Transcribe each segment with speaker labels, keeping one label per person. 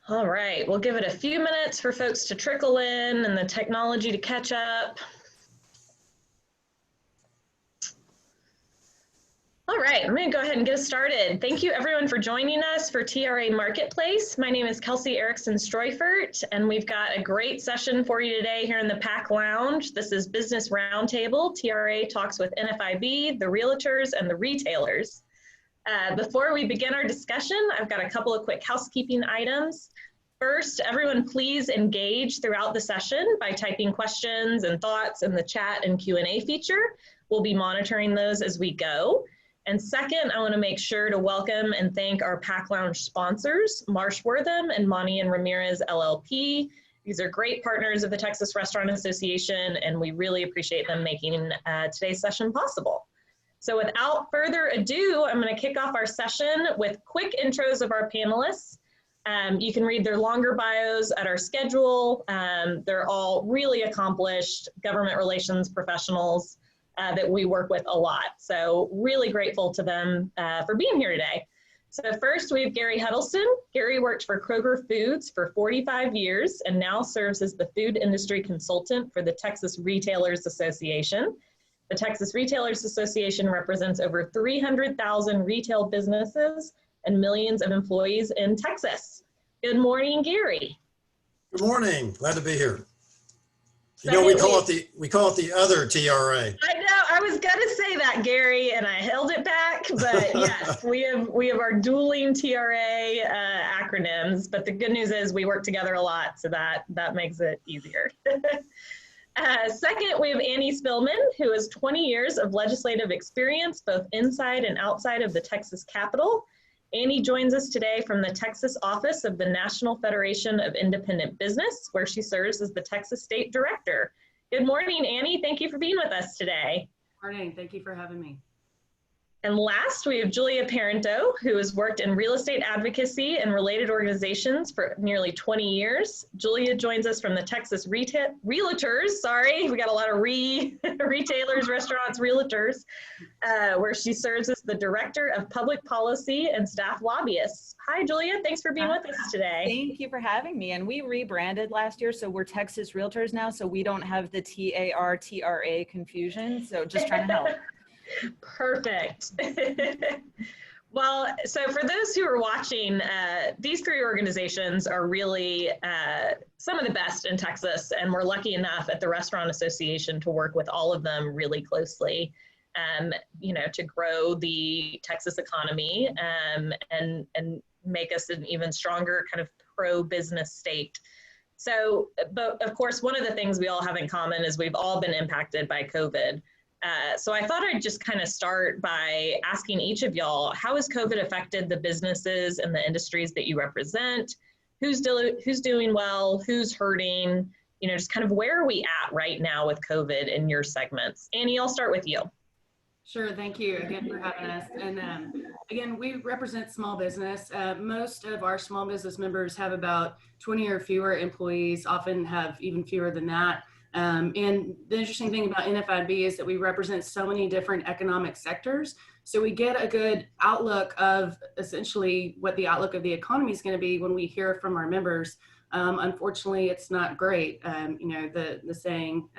Speaker 1: All right, we'll give it a few minutes for folks to trickle in and the technology to catch up. All right, I'm going to go ahead and get us started. Thank you everyone for joining us for TRA Marketplace. My name is Kelsey Erickson-Streufert, and we've got a great session for you today here in the PAC Lounge. This is Business Roundtable. TRA talks with NFIB, the realtors, and the retailers. Before we begin our discussion, I've got a couple of quick housekeeping items. First, everyone please engage throughout the session by typing questions and thoughts in the chat and Q&A feature. We'll be monitoring those as we go. And second, I want to make sure to welcome and thank our PAC Lounge sponsors, Marsh Wortham and Monty and Ramirez LLP. These are great partners of the Texas Restaurant Association, and we really appreciate them making today's session possible. So without further ado, I'm going to kick off our session with quick intros of our panelists. You can read their longer bios at our schedule. They're all really accomplished government relations professionals that we work with a lot. So really grateful to them for being here today. So first we have Gary Huddleston. Gary worked for Kroger Foods for 45 years and now serves as the food industry consultant for the Texas Realtors Association. The Texas Realtors Association represents over 300,000 retail businesses and millions of employees in Texas. Good morning, Gary.
Speaker 2: Good morning. Glad to be here. You know, we call it the other TRA.
Speaker 1: I know. I was gonna say that, Gary, and I held it back. But yes, we have our dueling TRA acronyms. But the good news is we work together a lot, so that makes it easier. Second, we have Annie Spillman, who has 20 years of legislative experience, both inside and outside of the Texas Capitol. Annie joins us today from the Texas office of the National Federation of Independent Business, where she serves as the Texas State Director. Good morning, Annie. Thank you for being with us today.
Speaker 3: Morning. Thank you for having me.
Speaker 1: And last, we have Julia Parento, who has worked in real estate advocacy and related organizations for nearly 20 years. Julia joins us from the Texas Realtors, sorry, we got a lot of retailers, restaurants, realtors, where she serves as the Director of Public Policy and Staff Lobbyists. Hi, Julia, thanks for being with us today.
Speaker 4: Thank you for having me. And we rebranded last year, so we're Texas Realtors now, so we don't have the TAR-TRA confusion, so just trying to help.
Speaker 1: Perfect. Well, so for those who are watching, these three organizations are really some of the best in Texas, and we're lucky enough at the Restaurant Association to work with all of them really closely, you know, to grow the Texas economy and make us an even stronger kind of pro-business state. So, but of course, one of the things we all have in common is we've all been impacted by COVID. So I thought I'd just kind of start by asking each of y'all, how has COVID affected the businesses and the industries that you represent? Who's doing well? Who's hurting? You know, just kind of where are we at right now with COVID in your segments? Annie, I'll start with you.
Speaker 3: Sure. Thank you again for having us. And again, we represent small business. Most of our small business members have about 20 or fewer employees, often have even fewer than that. And the interesting thing about NFIB is that we represent so many different economic sectors. So we get a good outlook of essentially what the outlook of the economy is going to be when we hear from our members. Unfortunately, it's not great. You know, the saying,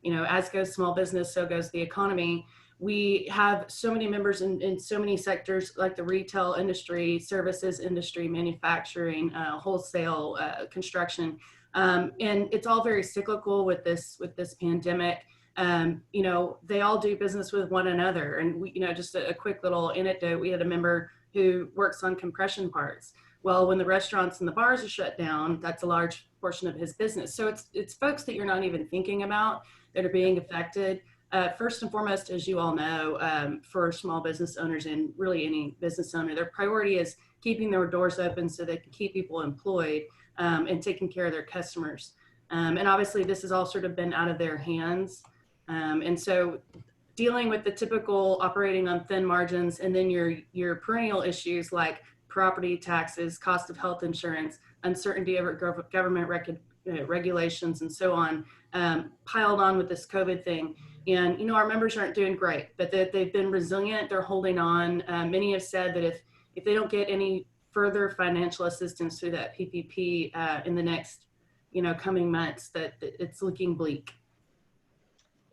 Speaker 3: you know, as goes small business, so goes the economy. We have so many members in so many sectors like the retail industry, services industry, manufacturing, wholesale, construction. And it's all very cyclical with this pandemic. You know, they all do business with one another. And we, you know, just a quick little anecdote, we had a member who works on compression parts. Well, when the restaurants and the bars are shut down, that's a large portion of his business. So it's folks that you're not even thinking about that are being affected. First and foremost, as you all know, for small business owners and really any business owner, their priority is keeping their doors open so they can keep people employed and taking care of their customers. And obviously this has all sort of been out of their hands. And so dealing with the typical operating on thin margins and then your perennial issues like property taxes, cost of health insurance, uncertainty over government regulations and so on, piled on with this COVID thing. And, you know, our members aren't doing great, but they've been resilient. They're holding on. Many have said that if they don't get any further financial assistance through that PPP in the next, coming months, that it's looking bleak.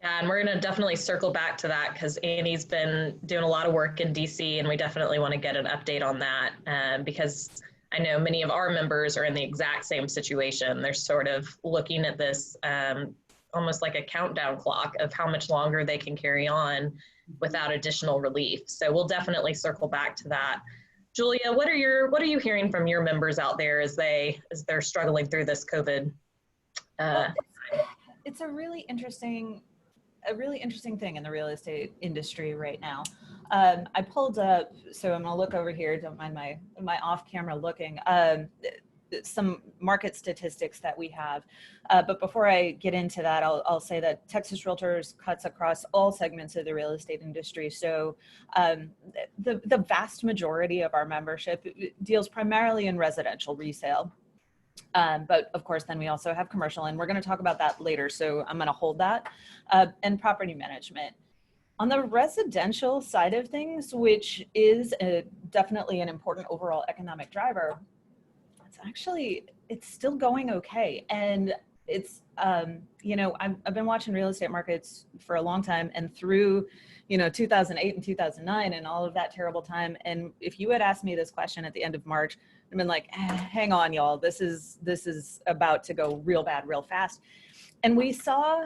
Speaker 1: Yeah, and we're going to definitely circle back to that because Annie's been doing a lot of work in DC, and we definitely want to get an update on that because I know many of our members are in the exact same situation. They're sort of looking at this almost like a countdown clock of how much longer they can carry on without additional relief. So we'll definitely circle back to that. Julia, what are you hearing from your members out there as they're struggling through this COVID?
Speaker 4: It's a really interesting thing in the real estate industry right now. I pulled up, so I'm gonna look over here, don't mind my off camera looking, some market statistics that we have. But before I get into that, I'll say that Texas Realtors cuts across all segments of the real estate industry. So the vast majority of our membership deals primarily in residential resale. But of course, then we also have commercial, and we're going to talk about that later. So I'm going to hold that, and property management. On the residential side of things, which is definitely an important overall economic driver, it's still going okay. And it's, I've been watching real estate markets for a long time, and through, 2008 and 2009 and all of that terrible time. And if you had asked me this question at the end of March, I've been like, hang on, y'all, this is about to go real bad, real fast. And we saw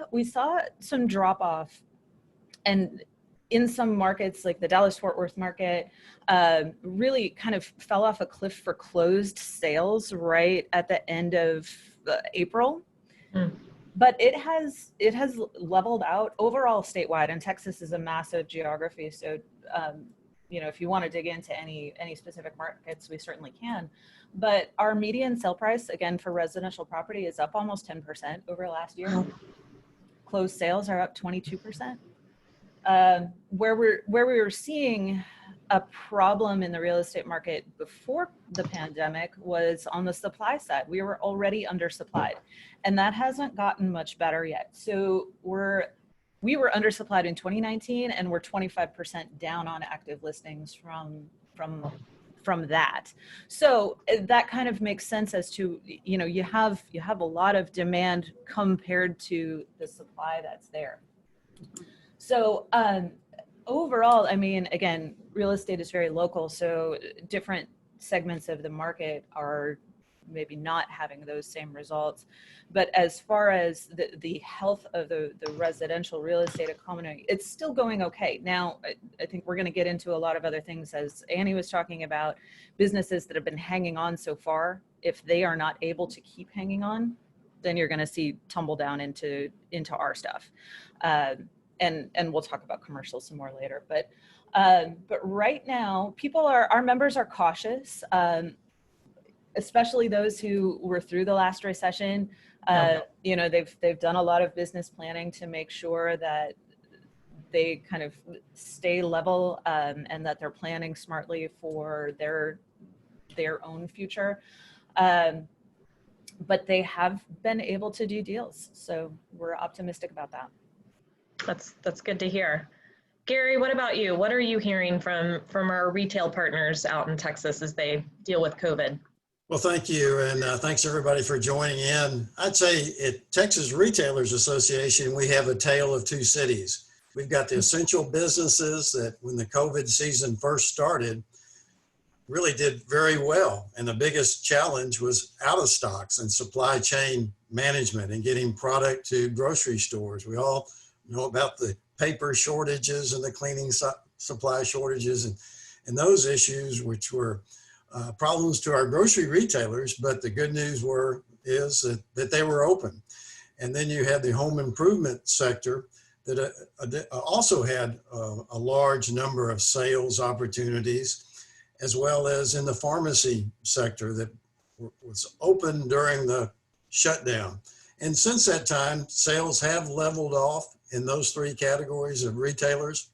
Speaker 4: some drop off, and in some markets like the Dallas-Fort Worth market, really kind of fell off a cliff for closed sales right at the end of April. But it has leveled out overall statewide, and Texas is a massive geography. So, if you want to dig into any specific markets, we certainly can. But our median sale price, again, for residential property is up almost 10% over last year. Closed sales are up 22%. Where we were seeing a problem in the real estate market before the pandemic was on the supply side. We were already undersupplied, and that hasn't gotten much better yet. So we were undersupplied in 2019, and we're 25% down on active listings from that. So that kind of makes sense as to, you have a lot of demand compared to the supply that's there. So overall, I mean, again, real estate is very local, so different segments of the market are maybe not having those same results. But as far as the health of the residential real estate economy, it's still going okay. Now, I think we're going to get into a lot of other things, as Annie was talking about, businesses that have been hanging on so far. If they are not able to keep hanging on, then you're going to see tumble down into our stuff. And we'll talk about commercials some more later. But right now, our members are cautious, especially those who were through the last recession. They've done a lot of business planning to make sure that they kind of stay level, and that they're planning smartly for their own future. But they have been able to do deals, so we're optimistic about that.
Speaker 1: That's good to hear. Gary, what about you? What are you hearing from our retail partners out in Texas as they deal with COVID?
Speaker 2: Well, thank you. And thanks everybody for joining in. I'd say at Texas Retailers Association, we have a tale of two cities. We've got the essential businesses that when the COVID season first started, really did very well. And the biggest challenge was out of stocks and supply chain management and getting product to grocery stores. We all know about the paper shortages and the cleaning supply shortages and those issues, which were problems to our grocery retailers. But the good news is that they were open. And then you had the home improvement sector that also had a large number of sales opportunities, as well as in the pharmacy sector that was open during the shutdown. And since that time, sales have leveled off in those three categories of retailers.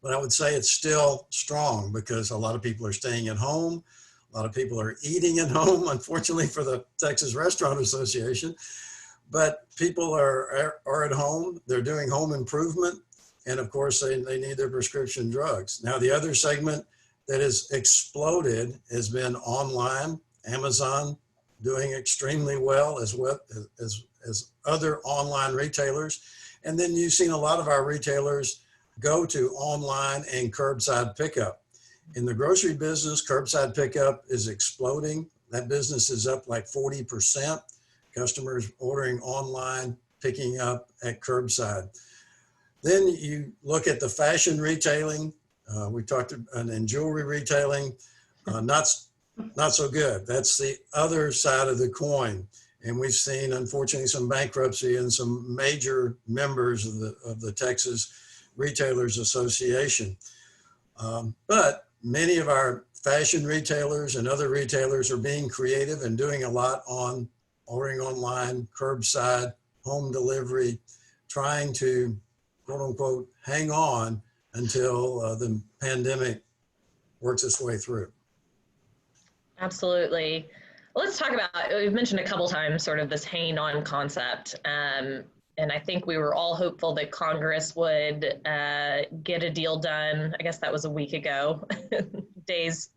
Speaker 2: But I would say it's still strong because a lot of people are staying at home. A lot of people are eating at home, unfortunately for the Texas Restaurant Association. But people are at home, they're doing home improvement, and of course they need their prescription drugs. Now the other segment that has exploded has been online. Amazon doing extremely well as other online retailers. And then you've seen a lot of our retailers go to online and curbside pickup. In the grocery business, curbside pickup is exploding. That business is up like 40%. Customers ordering online, picking up at curbside. Then you look at the fashion retailing. We talked about in jewelry retailing, not so good. That's the other side of the coin. And we've seen, unfortunately, some bankruptcy in some major members of the Texas Retailers Association. But many of our fashion retailers and other retailers are being creative and doing a lot on ordering online, curbside, home delivery, trying to, quote unquote, hang on until the pandemic works its way through.
Speaker 1: Absolutely. Let's talk about, we've mentioned a couple times sort of this hanging on concept. And I think we were all hopeful that Congress would get a deal done. I guess that was a week ago. Days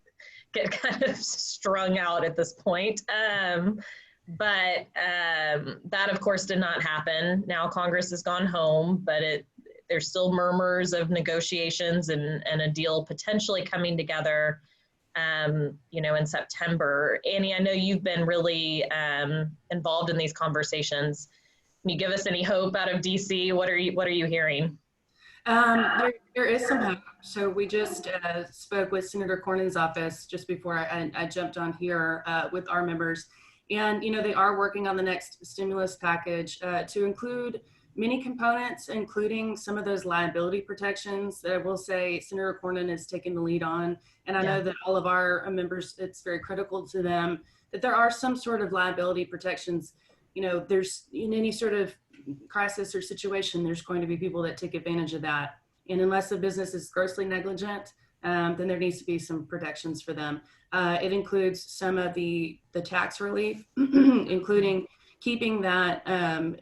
Speaker 1: get kind of strung out at this point. But that, of course, did not happen. Now Congress has gone home, but there's still murmurs of negotiations and a deal potentially coming together, in September. Annie, I know you've been really involved in these conversations. Can you give us any hope out of DC? What are you hearing?
Speaker 3: There is some hope. So we just spoke with Senator Cornyn's office just before I jumped on here with our members. And, they are working on the next stimulus package to include many components, including some of those liability protections that I will say Senator Cornyn is taking the lead on. And I know that all of our members, it's very critical to them that there are some sort of liability protections. There's in any sort of crisis or situation, there's going to be people that take advantage of that. And unless the business is grossly negligent, then there needs to be some protections for them. It includes some of the tax relief, including keeping that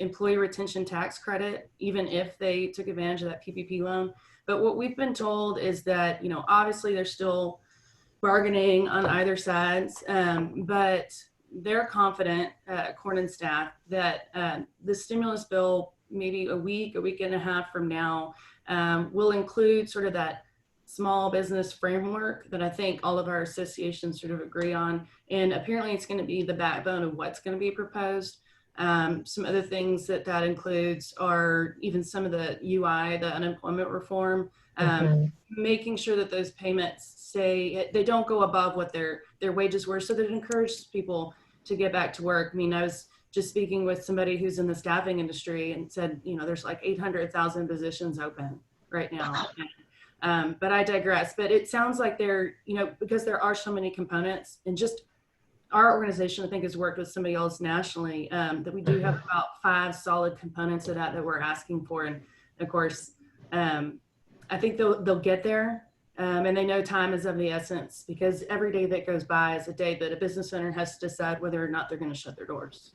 Speaker 3: employee retention tax credit, even if they took advantage of that PPP loan. But what we've been told is that, obviously they're still bargaining on either sides, but they're confident, Cornyn staff, that the stimulus bill, maybe a week and a half from now, will include sort of that small business framework that I think all of our associations sort of agree on. And apparently it's going to be the backbone of what's going to be proposed. Some other things that includes are even some of the UI, the unemployment reform, making sure that those payments they don't go above what their wages were, so that it encourages people to get back to work. I mean, I was just speaking with somebody who's in the staffing industry and said, there's like 800,000 positions open right now. But I digress. But it sounds like they're, because there are so many components, and just our organization, I think, has worked with somebody else nationally, that we do have about 5 solid components of that we're asking for. And of course, I think they'll get there. And they know time is of the essence, because every day that goes by is a day that a business owner has to decide whether or not they're going to shut their doors.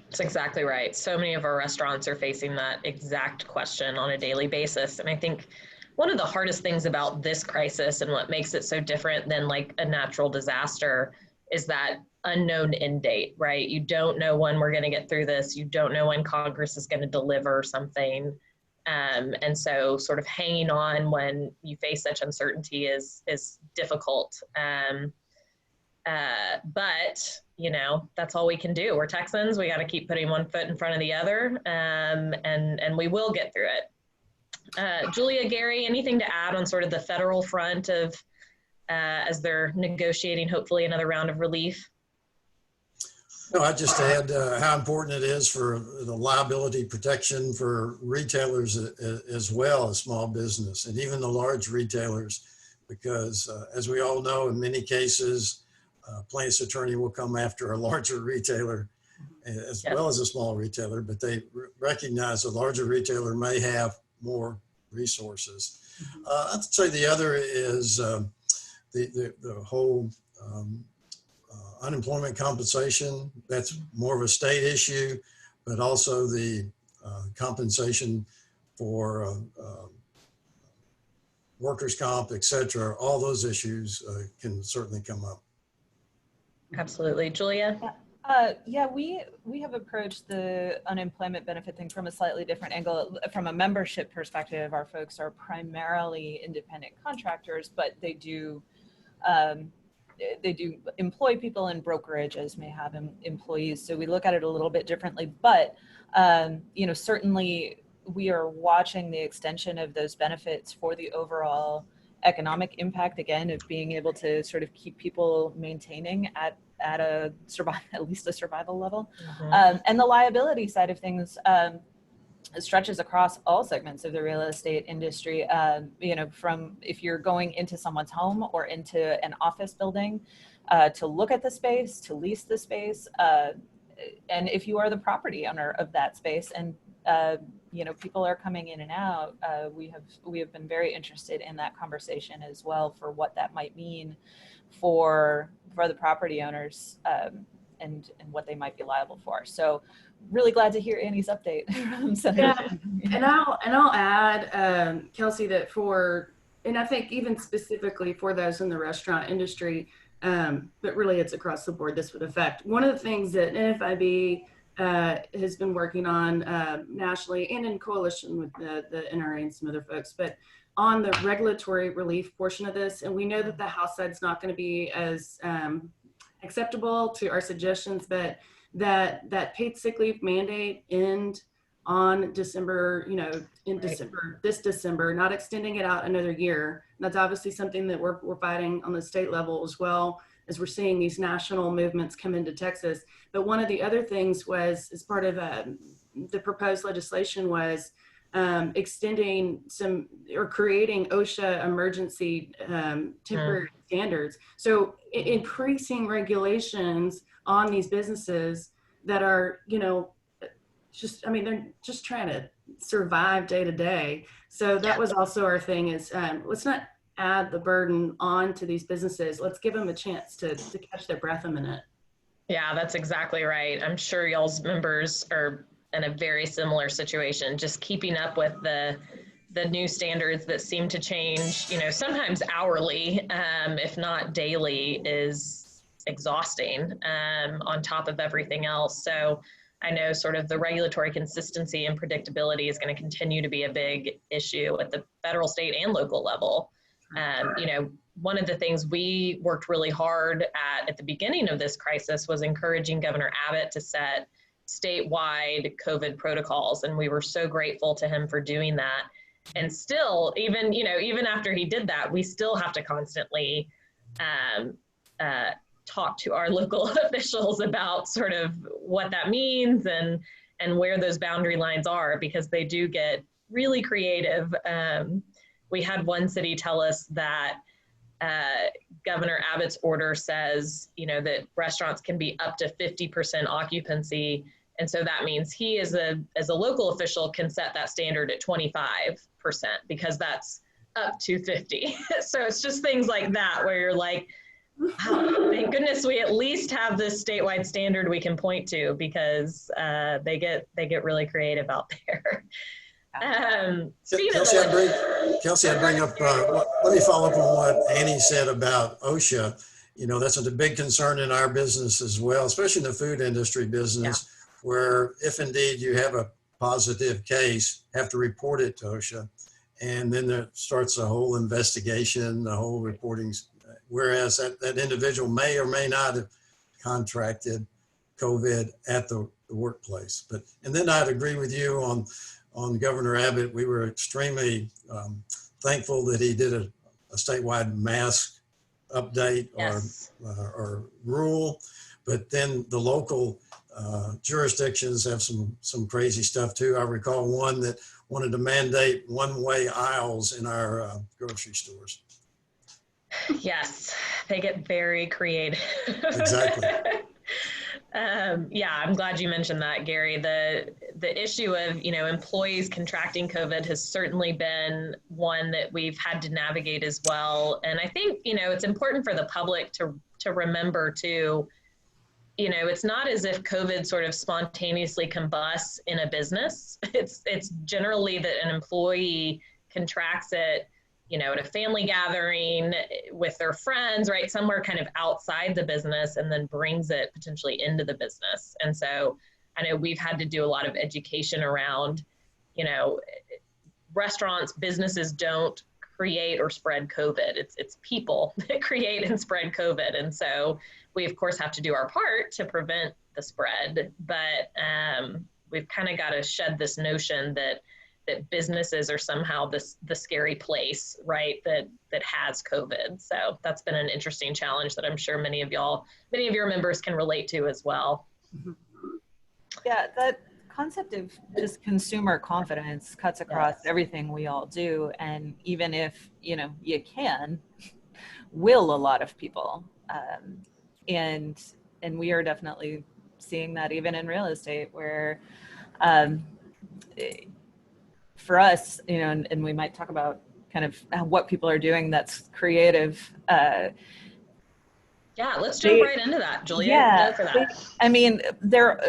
Speaker 1: That's exactly right. So many of our restaurants are facing that exact question on a daily basis. And I think one of the hardest things about this crisis and what makes it so different than like a natural disaster is that unknown end date, right? You don't know when we're going to get through this. You don't know when Congress is going to deliver something. And so sort of hanging on when you face such uncertainty is difficult. But, that's all we can do. We're Texans. We got to keep putting one foot in front of the other, and we will get through it. Julia, Gary, anything to add on sort of the federal front of as they're negotiating, hopefully, another round of relief?
Speaker 2: No, I just add how important it is for the liability protection for retailers as well as small business, and even the large retailers, because as we all know, in many cases, plaintiff's attorney will come after a larger retailer as well as a small retailer, but they recognize a larger retailer may have more resources. I'd say the other is the whole unemployment compensation. That's more of a state issue, but also the compensation for workers' comp, et cetera, all those issues can certainly come up.
Speaker 1: Absolutely. Julia?
Speaker 4: Yeah, we have approached the unemployment benefit thing from a slightly different angle. From a membership perspective, our folks are primarily independent contractors, but they do employ people, and brokerages may have employees. So we look at it a little bit differently, but certainly we are watching the extension of those benefits for the overall economic impact, again, of being able to sort of keep people maintaining at least a survival level. And the liability side of things stretches across all segments of the real estate industry. From if you're going into someone's home or into an office building to look at the space, to lease the space, and if you are the property owner of that space, and people are coming in and out, we have been very interested in that conversation as well, for what that might mean for the property owners, and what they might be liable for. So really glad to hear Annie's update.
Speaker 3: And I'll add, Kelsey, that I think even specifically for those in the restaurant industry, but really it's across the board, this would affect. One of the things that NFIB has been working on nationally and in coalition with the NRA and some other folks, but on the regulatory relief portion of this, and we know that the House side's not going to be as acceptable to our suggestions, but that paid sick leave mandate end on December, this December, not extending it out another year. And that's obviously something that we're fighting on the state level as well, as we're seeing these national movements come into Texas. But one of the other things was, as part of the proposed legislation, was extending creating OSHA emergency temporary standards. So increasing regulations on these businesses that are, they're just trying to survive day to day. So that was also our thing, is let's not add the burden on to these businesses. Let's give them a chance to catch their breath a minute.
Speaker 1: Yeah, that's exactly right. I'm sure y'all's members are in a very similar situation, just keeping up with the new standards that seem to change, sometimes hourly, if not daily, is exhausting on top of everything else. So I know sort of the regulatory consistency and predictability is going to continue to be a big issue at the federal, state, and local level. One of the things we worked really hard at the beginning of this crisis was encouraging Governor Abbott to set statewide COVID protocols. And we were so grateful to him for doing that. And still, even after he did that, we still have to constantly talk to our local officials about sort of what that means and where those boundary lines are, because they do get really creative. We had one city tell us that Governor Abbott's order says, that restaurants can be up to 50% occupancy. And so that means he, as a local official, can set that standard at 25%, because that's up to 50. So it's just things like that where you're like, wow, thank goodness we at least have this statewide standard we can point to, because they get really creative out there.
Speaker 2: Kelsey, I'd bring up, let me follow up on what Annie said about OSHA. That's a big concern in our business as well, especially in the food industry business, where if indeed you have a positive case, have to report it to OSHA. And then there starts a whole investigation, the whole reporting, whereas that individual may or may not have contracted COVID at the workplace. And then I'd agree with you on Governor Abbott. We were extremely thankful that he did a statewide mask update or rule, but then the local jurisdictions have some crazy stuff too. I recall one that wanted to mandate one-way aisles in our grocery stores.
Speaker 1: Yes, they get very creative.
Speaker 2: Exactly.
Speaker 1: I'm glad you mentioned that, Gary. The issue of, employees contracting COVID has certainly been one that we've had to navigate as well. And I think, it's important for the public to remember too, it's not as if COVID sort of spontaneously combusts in a business. It's generally that an employee contracts it at a family gathering with their friends, right? Somewhere kind of outside the business, and then brings it potentially into the business. And so I know we've had to do a lot of education around, restaurants, businesses don't create or spread COVID. It's people that create and spread COVID. And so we, of course, have to do our part to prevent the spread. But we've kind of got to shed this notion that businesses are somehow the scary place, right, that has COVID. So that's been an interesting challenge that I'm sure many of your members can relate to as well.
Speaker 4: Yeah, that concept of just consumer confidence cuts across everything we all do. And even if, you can, will a lot of people. And we are definitely seeing that even in real estate where, for us, and we might talk about kind of what people are doing that's creative.
Speaker 1: Yeah, let's jump right into that, Julia.
Speaker 4: Yeah,
Speaker 1: go for that.
Speaker 4: I mean, there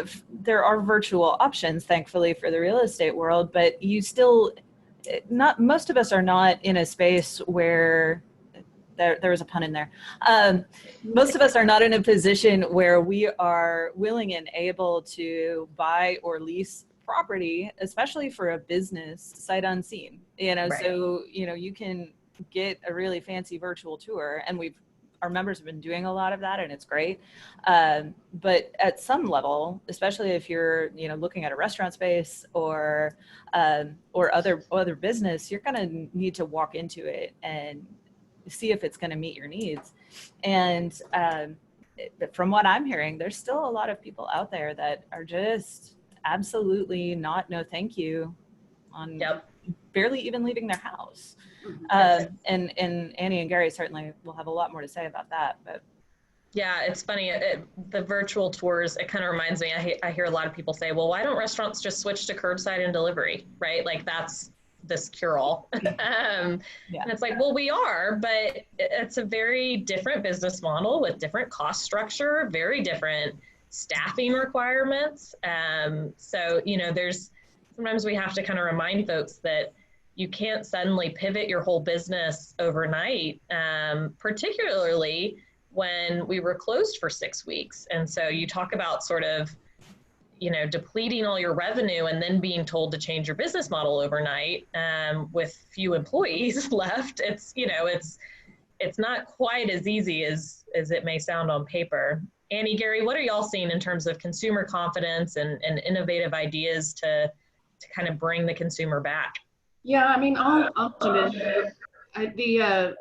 Speaker 4: are virtual options, thankfully, for the real estate world, but you still, most of us are not in a space where, there was a pun in there. Most of us are not in a position where we are willing and able to buy or lease property, especially for a business, sight unseen. Right. So you can get a really fancy virtual tour, and our members have been doing a lot of that, and it's great. But at some level, especially if you're looking at a restaurant space or other business, you're going to need to walk into it and see if it's going to meet your needs. And from what I'm hearing, there's still a lot of people out there that are just absolutely no thank you on barely even leaving their house. And Annie and Gary certainly will have a lot more to say about that. But
Speaker 1: yeah, it's funny. The virtual tours, it kind of reminds me, I hear a lot of people say, well, why don't restaurants just switch to curbside and delivery, right? Like that's this cure-all. And it's like, well, we are, but it's a very different business model with different cost structure, very different staffing requirements. So, sometimes we have to kind of remind folks that you can't suddenly pivot your whole business overnight, particularly when we were closed for 6 weeks. And so you talk about sort of, depleting all your revenue and then being told to change your business model overnight with few employees left. It's not quite as easy as it may sound on paper. Annie, Gary, what are y'all seeing in terms of consumer confidence and innovative ideas to kind of bring the consumer back?
Speaker 3: Yeah, I mean, I'll jump in.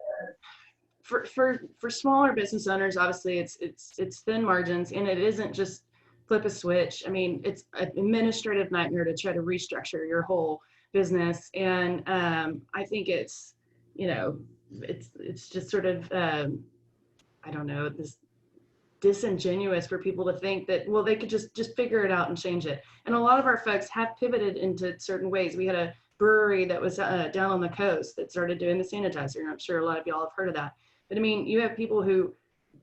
Speaker 3: For smaller business owners, obviously it's thin margins, and it isn't just flip a switch. I mean, it's an administrative nightmare to try to restructure your whole business, and I think it's just sort of I don't know, this disingenuous for people to think that, well, they could just figure it out and change it. And a lot of our folks have pivoted into certain ways. We had a brewery that was down on the coast that started doing the sanitizer. And I'm sure a lot of y'all have heard of that. But I mean, you have people who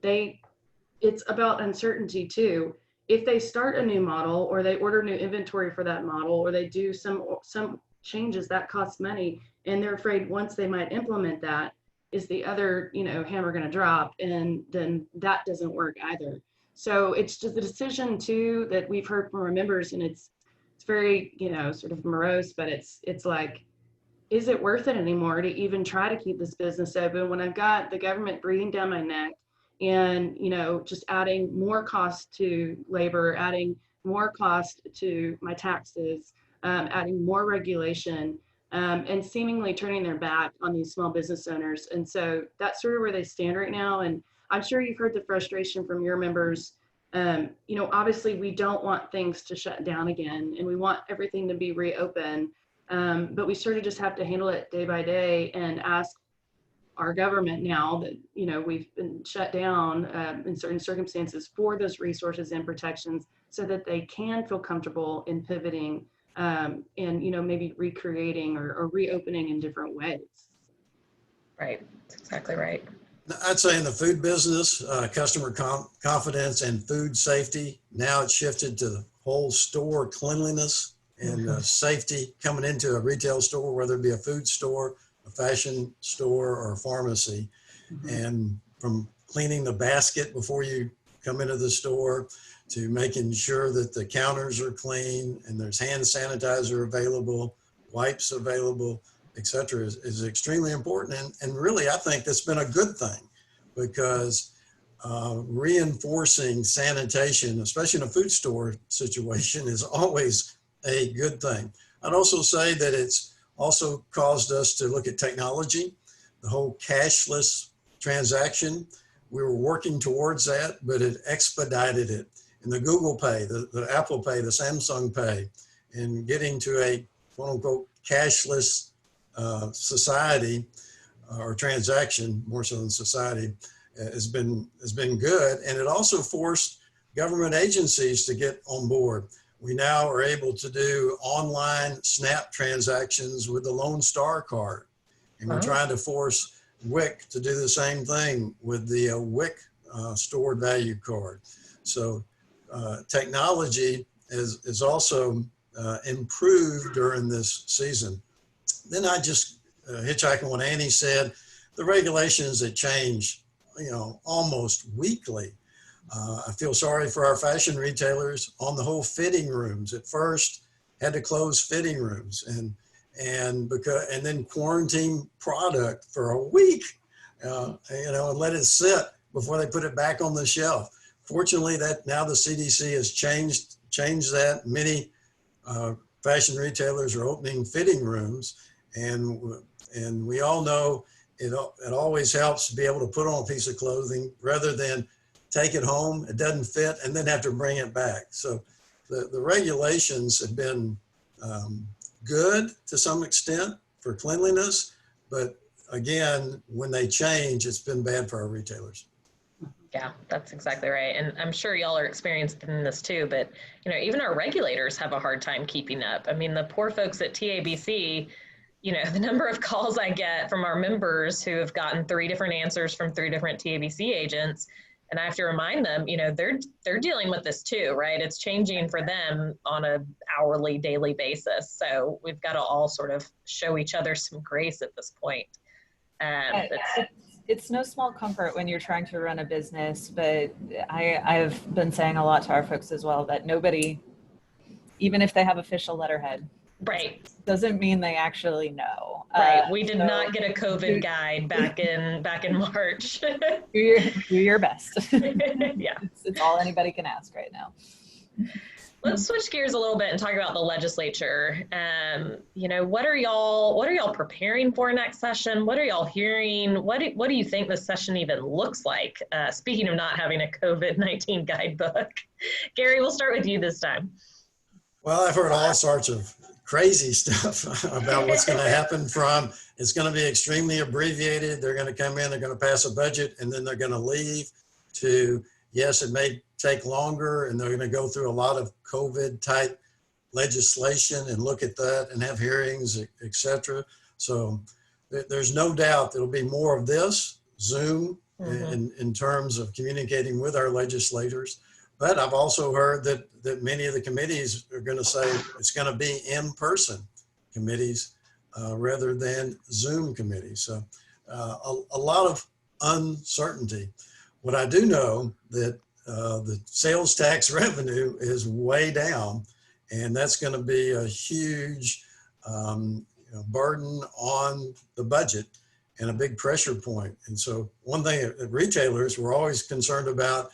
Speaker 3: it's about uncertainty too. If they start a new model, or they order new inventory for that model, or they do some changes that cost money, and they're afraid once they might implement that, is the other hammer going to drop, and then that doesn't work either. So it's just the decision too that we've heard from our members, and it's very sort of morose, but it's like, is it worth it anymore to even try to keep this business open when I've got the government breathing down my neck, and just adding more cost to labor, adding more cost to my taxes, adding more regulation, and seemingly turning their back on these small business owners. And so that's sort of where they stand right now. And I'm sure you've heard the frustration from your members. Obviously we don't want things to shut down again, and we want everything to be reopened. But we sort of just have to handle it day by day and ask our government now that, we've been shut down in certain circumstances for those resources and protections so that they can feel comfortable in pivoting and, maybe recreating or reopening in different ways.
Speaker 1: Right. That's exactly right.
Speaker 2: I'd say in the food business, customer confidence and food safety, now it's shifted to the whole store cleanliness and safety coming into a retail store, whether it be a food store, a fashion store or pharmacy. And from cleaning the basket before you come into the store to making sure that the counters are clean and there's hand sanitizer available, wipes available, et cetera, is extremely important. And really, I think that's been a good thing, because reinforcing sanitation, especially in a food store situation, is always a good thing. I'd also say that it's also caused us to look at technology, the whole cashless transaction. We were working towards that, but it expedited it. And the Google Pay, the Apple Pay, the Samsung Pay, and getting to a quote unquote cashless society or transaction, more so than society, has been good. And it also forced government agencies to get on board. We now are able to do online SNAP transactions with the Lone Star card. And we're trying to force WIC to do the same thing with the WIC stored value card. So technology is also improved during this season. Then I just hitchhiking what Annie said, the regulations that change, almost weekly. I feel sorry for our fashion retailers on the whole fitting rooms. At first, had to close fitting rooms and then quarantine product for a week, and let it sit before they put it back on the shelf. Fortunately, that now the CDC has changed that. Many fashion retailers are opening fitting rooms, and we all know it always helps to be able to put on a piece of clothing rather than take it home, it doesn't fit, and then have to bring it back. So the regulations have been good to some extent for cleanliness, but again, when they change, it's been bad for our retailers.
Speaker 1: Yeah, that's exactly right. And I'm sure y'all are experiencing this too, but even our regulators have a hard time keeping up. I mean, the poor folks at TABC, the number of calls I get from our members who have gotten 3 different answers from 3 different TABC agents. And I have to remind them, they're dealing with this too, right? It's changing for them on a hourly, daily basis. So we've got to all sort of show each other some grace at this point.
Speaker 4: It's no small comfort when you're trying to run a business, but I've been saying a lot to our folks as well that nobody, even if they have official letterhead,
Speaker 1: right,
Speaker 4: doesn't mean they actually know.
Speaker 1: Right. We did not get a COVID guide back in March.
Speaker 4: do your best.
Speaker 1: Yeah.
Speaker 4: It's all anybody can ask right now.
Speaker 1: Let's switch gears a little bit and talk about the legislature. What are y'all preparing for next session? What are y'all hearing? What do you think this session even looks like? Speaking of not having a COVID-19 guidebook, Gary, we'll start with you this time.
Speaker 2: Well, I've heard all sorts of crazy stuff about what's going to happen it's going to be extremely abbreviated. They're going to come in, they're going to pass a budget, and then they're going to leave to, yes, it may take longer, and they're going to go through a lot of COVID type legislation and look at that and have hearings, et cetera. So there's no doubt there'll be more of this Zoom in terms of communicating with our legislators. But I've also heard that many of the committees are going to say it's going to be in-person committees rather than Zoom committees. So a lot of uncertainty. What I do know that the sales tax revenue is way down, and that's going to be a huge burden on the budget and a big pressure point. And so one thing that retailers were always concerned about,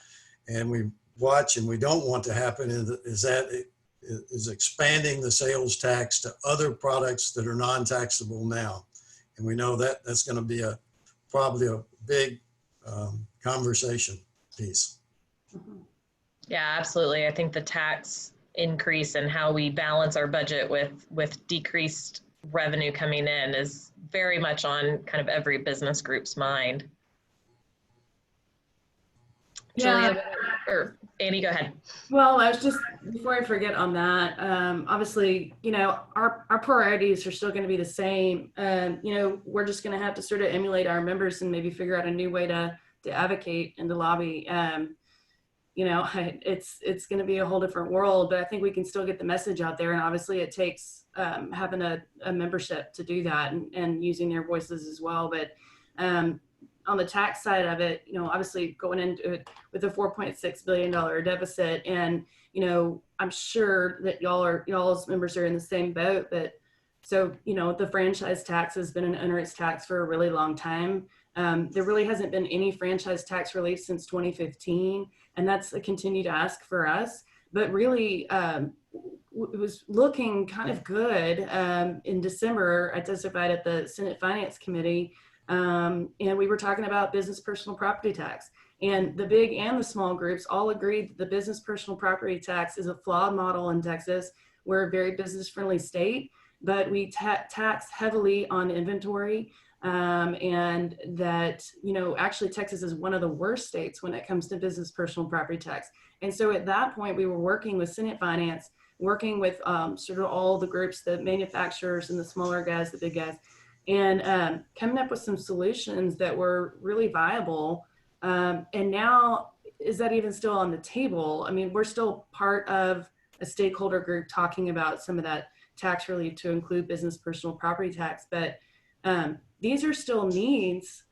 Speaker 2: and we watch and we don't want to happen, is expanding the sales tax to other products that are non-taxable now. And we know that that's going to be probably a big conversation piece.
Speaker 1: Yeah, absolutely. I think the tax increase and how we balance our budget with decreased revenue coming in is very much on kind of every business group's mind.
Speaker 3: Yeah.
Speaker 1: Julia, or Annie, go ahead.
Speaker 3: Well, I was just, before I forget on that, obviously, our priorities are still going to be the same. We're just going to have to sort of emulate our members and maybe figure out a new way to advocate and to lobby. it's going to be a whole different world, but I think we can still get the message out there. And obviously it takes having a membership to do that, and using their voices as well. But on the tax side of it, obviously going into it with a $4.6 billion deficit, and, I'm sure that y'all's members are in the same boat, but so, the franchise tax has been an onerous tax for a really long time. There really hasn't been any franchise tax relief since 2015, and that's a continued ask for us. But really, it was looking kind of good. In December, I testified at the Senate Finance Committee, and we were talking about business personal property tax. And the big and the small groups all agreed that the business personal property tax is a flawed model in Texas. We're a very business-friendly state, but we tax heavily on inventory, and that, actually Texas is one of the worst states when it comes to business personal property tax. And so at that point, we were working with Senate Finance, working with sort of all the groups, the manufacturers and the smaller guys, the big guys, and coming up with some solutions that were really viable. And now, is that even still on the table? I mean, we're still part of a stakeholder group talking about some of that tax relief to include business personal property tax, but these are still needs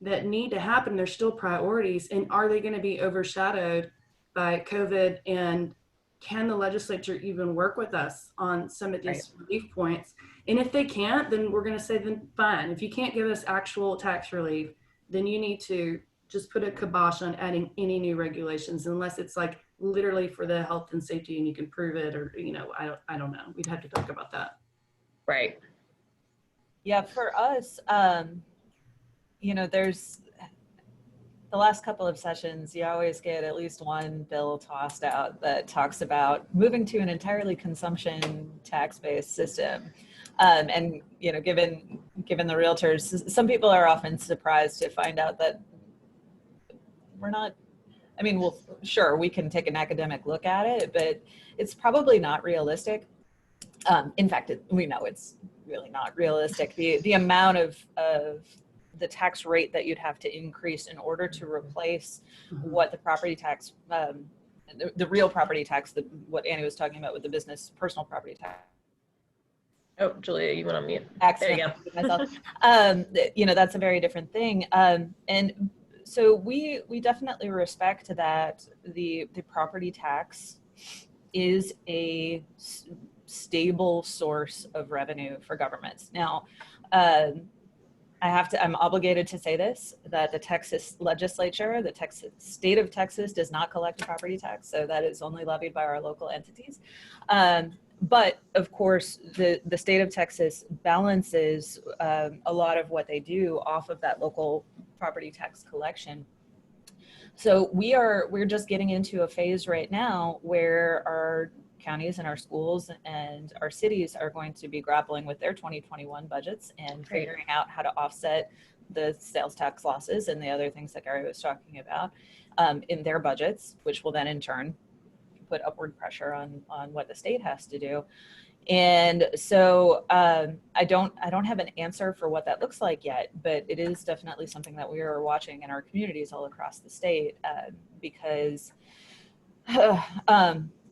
Speaker 3: that need to happen. They're still priorities, and are they going to be overshadowed by COVID? And can the legislature even work with us on some of these relief points? And if they can't, then we're going to say, then fine. If you can't give us actual tax relief, then you need to just put a kibosh on adding any new regulations, unless it's like literally for the health and safety and you can prove it, or, I don't know. We'd have to talk about that.
Speaker 1: Right.
Speaker 4: Yeah, for us, there's the last couple of sessions, you always get at least one bill tossed out that talks about moving to an entirely consumption tax-based system. And, given the realtors, some people are often surprised to find out that we're not, well, sure, we can take an academic look at it, but it's probably not realistic. In fact, we know it's really not realistic. The amount of the tax rate that you'd have to increase in order to replace what the property tax, the real property tax, what Annie was talking about with the business personal property tax.
Speaker 1: Oh, Julia, you went on mute.
Speaker 4: There you go. That's a very different thing. And so we definitely respect that the property tax is a stable source of revenue for governments. Now, I'm obligated to say this, that the Texas legislature, the state of Texas does not collect a property tax. So that is only levied by our local entities. But of course, the state of Texas balances a lot of what they do off of that local property tax collection. So we're just getting into a phase right now where our counties and our schools and our cities are going to be grappling with their 2021 budgets and figuring out how to offset the sales tax losses and the other things that Gary was talking about in their budgets, which will then in turn put upward pressure on what the state has to do. And so I don't have an answer for what that looks like yet, but it is definitely something that we are watching in our communities all across the state, because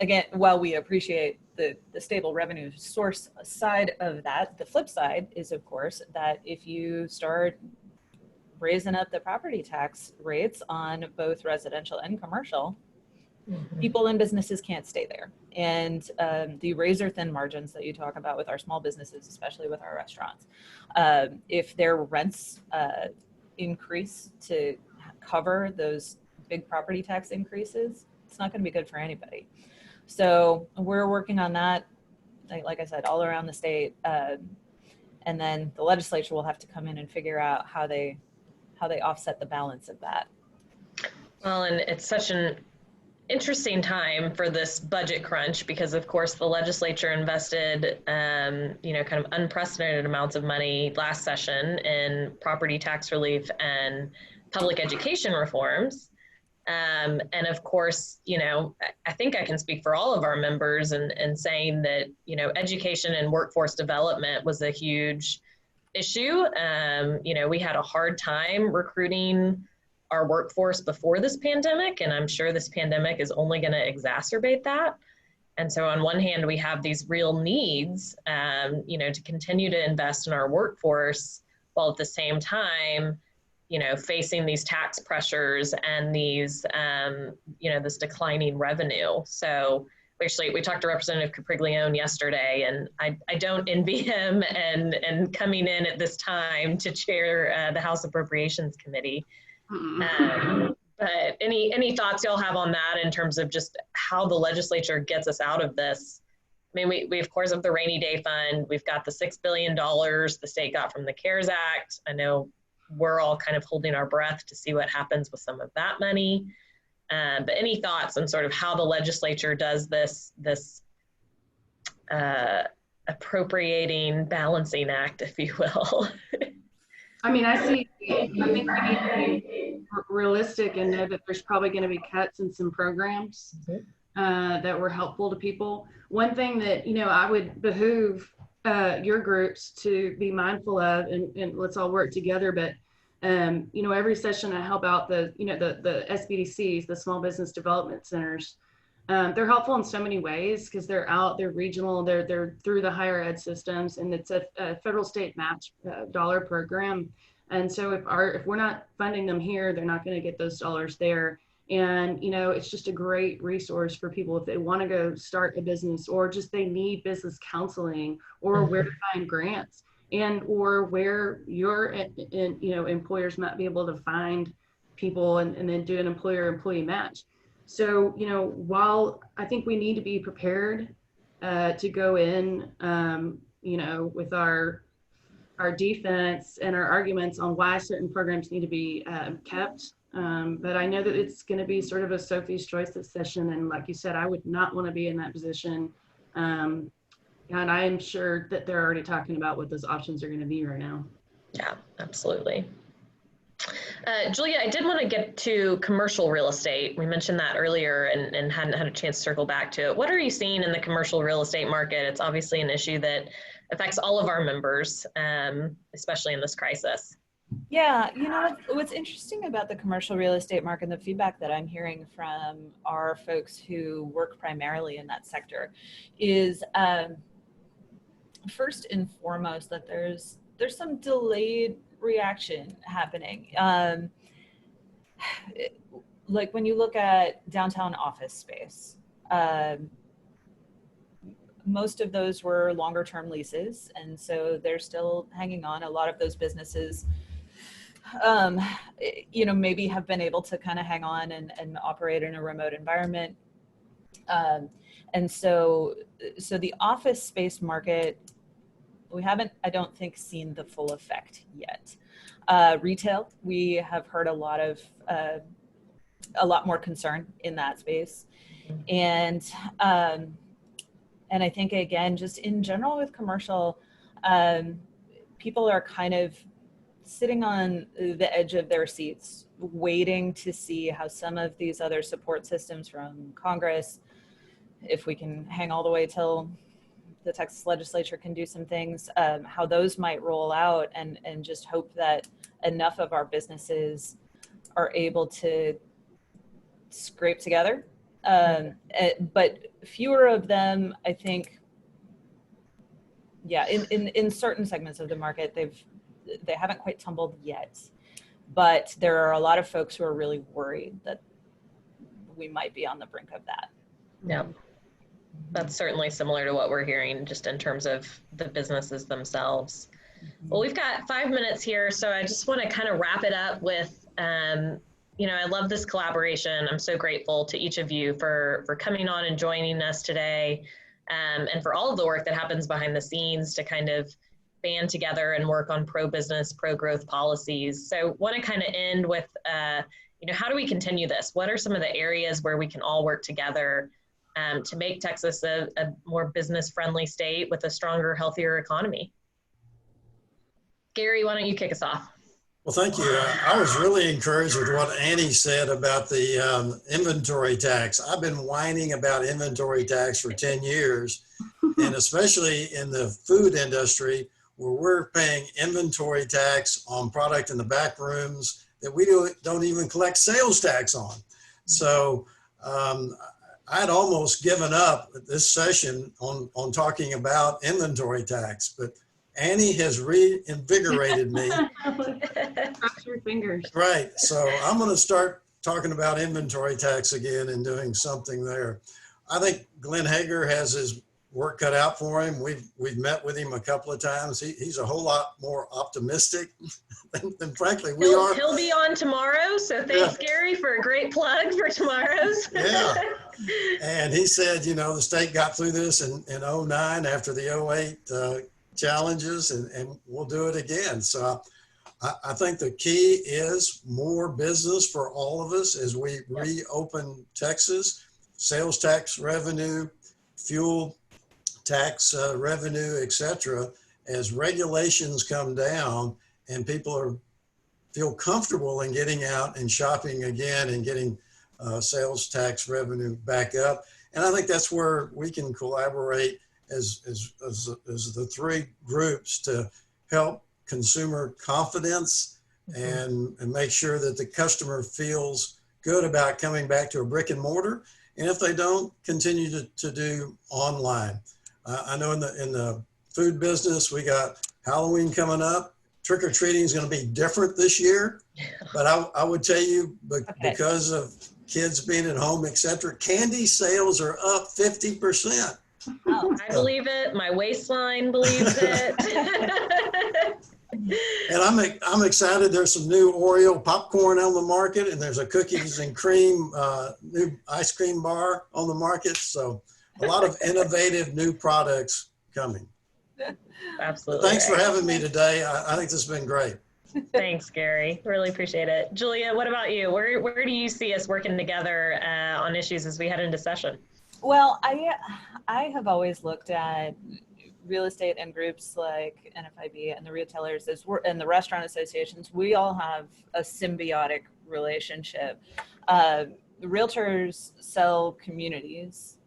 Speaker 4: again, while we appreciate the stable revenue source side of that, the flip side is, of course, that if you start raising up the property tax rates on both residential and commercial, people and businesses can't stay there. And the razor thin margins that you talk about with our small businesses, especially with our restaurants, if their rents increase to cover those big property tax increases, it's not going to be good for anybody. So we're working on that, like I said, all around the state. And then the legislature will have to come in and figure out how they offset the balance of that.
Speaker 1: Well, and it's such an interesting time for this budget crunch, because of course the legislature invested kind of unprecedented amounts of money last session in property tax relief and public education reforms. And of course, I think I can speak for all of our members in saying that, education and workforce development was a huge issue. We had a hard time recruiting our workforce before this pandemic, and I'm sure this pandemic is only going to exacerbate that. And so on one hand, we have these real needs, to continue to invest in our workforce, while at the same time, facing these tax pressures and these, this declining revenue. So we talked to Representative Capriglione yesterday, and I don't envy him and coming in at this time to chair the House Appropriations Committee. But any thoughts y'all have on that in terms of just how the legislature gets us out of this? I mean, we of course have the rainy day fund. We've got the $6 billion the state got from the CARES Act. I know we're all kind of holding our breath to see what happens with some of that money. But any thoughts on sort of how the legislature does this appropriating balancing act, if you will?
Speaker 3: I mean, I think we need to be realistic and know that there's probably going to be cuts in some programs that were helpful to people. One thing that, I would behoove your groups to be mindful of, and let's all work together, but every session I help out the SBDCs, the Small Business Development Centers. They're helpful in so many ways because they're regional, they're through the higher ed systems, and it's a federal state match dollar program. And so if we're not funding them here, they're not going to get those dollars there. And, it's just a great resource for people if they want to go start a business, or just they need business counseling, or where to find grants, and or where your employers might be able to find people and then do an employer-employee match. So, while I think we need to be prepared to go in, with our defense and our arguments on why certain programs need to be kept. But I know that it's going to be sort of a Sophie's Choice session. And like you said, I would not want to be in that position. And I am sure that they're already talking about what those options are going to be right now.
Speaker 1: Yeah, absolutely. Julia, I did want to get to commercial real estate. We mentioned that earlier and hadn't had a chance to circle back to it. What are you seeing in the commercial real estate market? It's obviously an issue that affects all of our members, especially in this crisis.
Speaker 4: Yeah, what's interesting about the commercial real estate market and the feedback that I'm hearing from our folks who work primarily in that sector is first and foremost that there's some delayed reaction happening. Like when you look at downtown office space, most of those were longer term leases, and so they're still hanging on. A lot of those businesses maybe have been able to kind of hang on and operate in a remote environment. And so the office space market, we haven't, I don't think, seen the full effect yet. Retail, we have heard a lot more concern in that space. And I think, again, just in general with commercial, people are kind of sitting on the edge of their seats, waiting to see how some of these other support systems from Congress, if we can hang all the way till the Texas legislature can do some things, how those might roll out, and just hope that enough of our businesses are able to scrape together. But fewer of them, I think, yeah, in certain segments of the market, they haven't quite tumbled yet, but there are a lot of folks who are really worried that we might be on the brink of that.
Speaker 1: Yeah, that's certainly similar to what we're hearing just in terms of the businesses themselves. Well, we've got 5 minutes here, so I just want to kind of wrap it up with, I love this collaboration. I'm so grateful to each of you for coming on and joining us today, and for all of the work that happens behind the scenes to kind of band together and work on pro-business, pro-growth policies. So want to kind of end with, how do we continue this? What are some of the areas where we can all work together to make Texas a more business-friendly state with a stronger, healthier economy? Gary, why don't you kick us off?
Speaker 2: Well, thank you. I was really encouraged with what Annie said about the inventory tax. I've been whining about inventory tax for 10 years, and especially in the food industry, where we're paying inventory tax on product in the back rooms that we don't even collect sales tax on. So I'd almost given up this session on talking about inventory tax, but Annie has reinvigorated me.
Speaker 3: Cross your fingers.
Speaker 2: Right. So I'm going to start talking about inventory tax again and doing something there. I think Glenn Hager has his work cut out for him. We've met with him a couple of times. He's a whole lot more optimistic than frankly we are.
Speaker 1: He'll be on tomorrow. So thanks, Gary, for a great plug for tomorrow's.
Speaker 2: Yeah. And he said, you know, the state got through this in 09 after the 08 challenges, and we'll do it again. So I think the key is more business for all of us as we reopen Texas, sales tax revenue, fuel tax revenue, etc. As regulations come down and people feel comfortable in getting out and shopping again and getting sales tax revenue back up. And I think that's where we can collaborate as the three groups to help consumer confidence and make sure that the customer feels good about coming back to a brick and mortar. And if they don't, continue to do online. I know in the food business, we got Halloween coming up. Trick-or-treating is going to be different this year, but I would tell you, because of kids being at home, etc., candy sales are up 50%.
Speaker 4: Oh.
Speaker 1: I believe it. My waistline believes it.
Speaker 2: And I'm excited. There's some new Oreo popcorn on the market, and there's a cookies and cream new ice cream bar on the market. So a lot of innovative new products coming.
Speaker 1: Absolutely.
Speaker 2: But thanks for having me today. I think this has been great.
Speaker 1: Thanks, Gary. Really appreciate it. Julia, what about you? Where do you see us working together on issues as we head into session?
Speaker 4: Well, I have always looked at real estate and groups like NFIB and the retailers and the restaurant associations. We all have a symbiotic relationship. Realtors sell communities,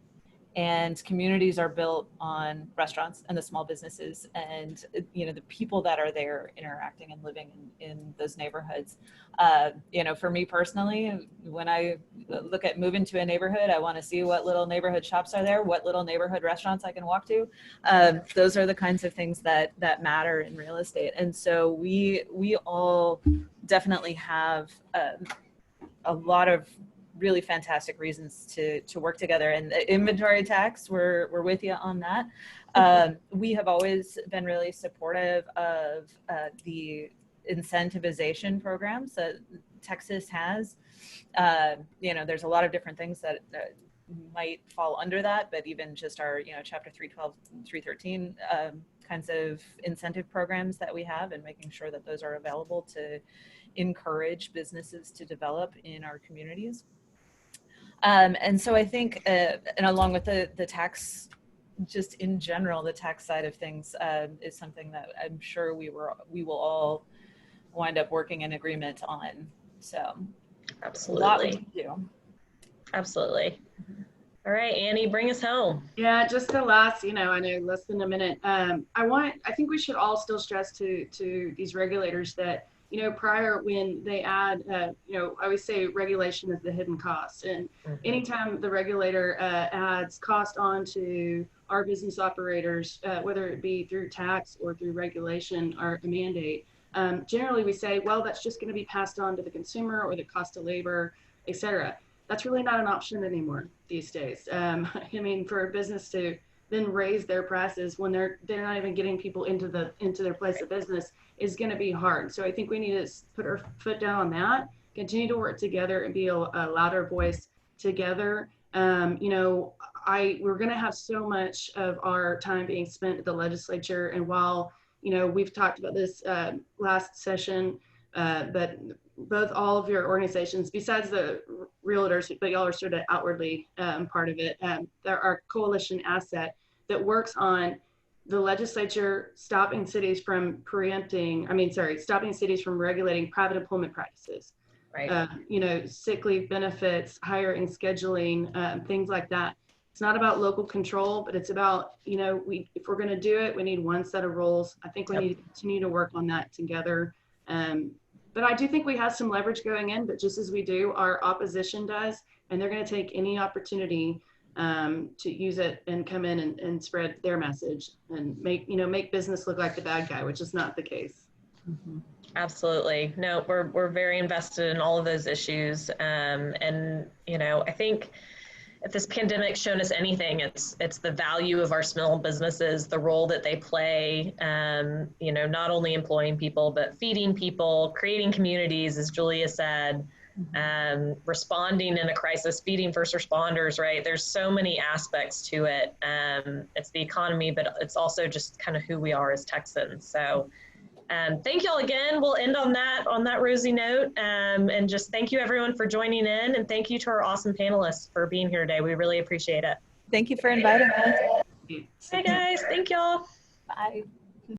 Speaker 4: and communities are built on restaurants and the small businesses and, you know, the people that are there interacting and living in those neighborhoods. You know, for me personally, when I look at moving to a neighborhood, I want to see what little neighborhood shops are there, what little neighborhood restaurants I can walk to. Those are the kinds of things that matter in real estate. And so we all definitely have a lot of really fantastic reasons to work together. And the inventory tax, we're with you on that. We have always been really supportive of the incentivization programs that Texas has. You know, there's a lot of different things that might fall under that, but even just our, you know, Chapter 312, 313 kinds of incentive programs that we have, and making sure that those are available to encourage businesses to develop in our communities. And so I think, and along with the tax, just in general, the tax side of things is something that I'm sure we will all wind up working in agreement on. So
Speaker 1: Absolutely.
Speaker 4: a lot we can do.
Speaker 1: Absolutely. All right, Annie, bring us home.
Speaker 3: Yeah, just the last, you know, I know less than a minute. I think we should all still stress to these regulators that, you know, prior when they add, you know, I always say regulation is the hidden cost. And anytime the regulator adds cost onto our business operators, whether it be through tax or through regulation or a mandate, generally we say, well, that's just going to be passed on to the consumer or the cost of labor, et cetera. That's really not an option anymore these days. I mean, for a business to then raise their prices when they're not even getting people into their place of business is going to be hard. So I think we need to put our foot down on that, continue to work together and be a louder voice together. You know, we're going to have so much of our time being spent at the legislature, and while, you know, we've talked about this last session, but all of your organizations, besides the realtors, but y'all are sort of outwardly part of it, there are coalition asset that works on the legislature stopping cities from stopping cities from regulating private employment practices.
Speaker 1: Right.
Speaker 3: You know, sick leave benefits, hiring, scheduling, things like that. It's not about local control, but it's about, you know, if we're going to do it, we need one set of rules. I think we need to continue to work on that together. But I do think we have some leverage going in, but just as we do, our opposition does, and they're going to take any opportunity to use it and come in and spread their message and make business look like the bad guy, which is not the case.
Speaker 4: Mm-hmm.
Speaker 1: Absolutely. No, we're very invested in all of those issues. And, I think if this pandemic's shown us anything, it's the value of our small businesses, the role that they play, not only employing people, but feeding people, creating communities, as Julia said, responding in a crisis, feeding first responders, right? There's so many aspects to it. It's the economy, but it's also just kind of who we are as Texans. So thank y'all again. We'll end on that rosy note. And just thank you everyone for joining in, and thank you to our awesome panelists for being here today. We really appreciate it.
Speaker 4: Thank you for inviting us.
Speaker 1: Hey guys, thank y'all.
Speaker 4: Bye.